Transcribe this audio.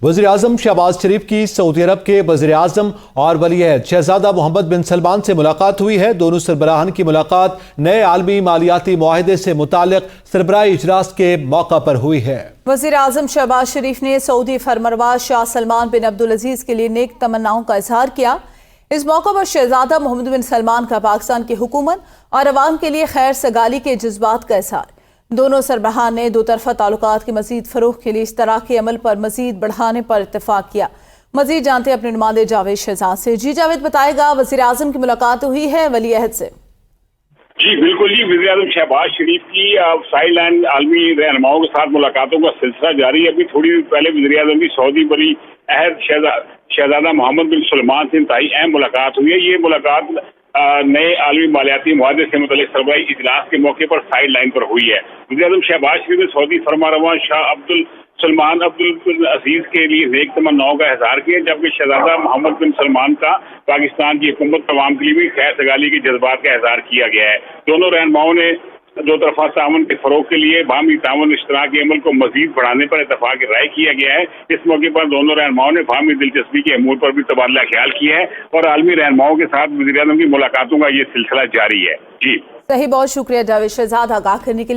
वज़ीर आज़म शहबाज शरीफ की सऊदी अरब के वज़ीर आज़म और वली-ए-अहद शहजादा मोहम्मद बिन सलमान से मुलाकात हुई है। दोनों सरबराहान की मुलाकात नए आलमी मालियाती मुआहदे से मुताल्लिक सरबराही इजलास के मौका पर हुई है। वज़ीर आज़म शहबाज शरीफ ने सऊदी फरमरवार शाह सलमान बिन अब्दुल अजीज के लिए नेक तमन्नाओं का इजहार किया। इस मौका पर शहजादा मोहम्मद बिन सलमान का पाकिस्तान की हुकूमत और अवाम के लिए खैर सगाली के जज्बात का इजहार। दोनों सरबराहान ने दो तरफा ताल्लुकात के मजीद फरोग के लिए इश्तराकी अमल पर मजीद बढ़ाने पर इत्तेफाक किया। मजीद जानते अपने नुमाइंदे जावेद शहजाद से। जी जावेद, बताएगा, वज़ीर आज़म की मुलाकात हुई है वली-ए-अहद से? जी बिल्कुल जी, वज़ीर आज़म शहबाज शरीफ की साइड लैंड आलमी रहनुमाओं के साथ मुलाकातों का सिलसिला जारी है। अभी थोड़ी देर पहले वज़ीर आज़म की सऊदी वली-ए-अहद शहजादा मोहम्मद बिन सलमान से इंतहाई अहम मुलाकात हुई है। ये मुलाकात नए आलमी मालियाती मुआहदे से मुताल्लिक सरबराही इजलास के मौके पर साइड लाइन पर हुई है। वज़ीर आज़म शहबाज शरीफ ने सऊदी फरमारवा शाह अब्दुल सलमान अब्दुल अजीज के लिए नेक तमन्नाओं का इजहार किया, जबकि शहजादा मोहम्मद बिन सलमान का पाकिस्तान की हुकूमत तमाम के लिए भी खैर सगाली के जज्बात का इजहार किया गया है। दोनों रहनुमाओं ने दो तरफा ताउन के फरोग के लिए बाहमी ताउन इश्तराकी अमल को मजीद बढ़ाने पर इत्तफाक राय किया गया है। इस मौके पर दोनों रहनुमाओं ने बाहमी दिलचस्पी के अमूर पर भी तबादला ख्याल किया है और आलमी रहनुमाओं के साथ वज़ीर आज़म की मुलाकातों का ये सिलसिला जारी है। जी सही, बहुत शुक्रिया जावेद शहजाद आगाह करने के लिए।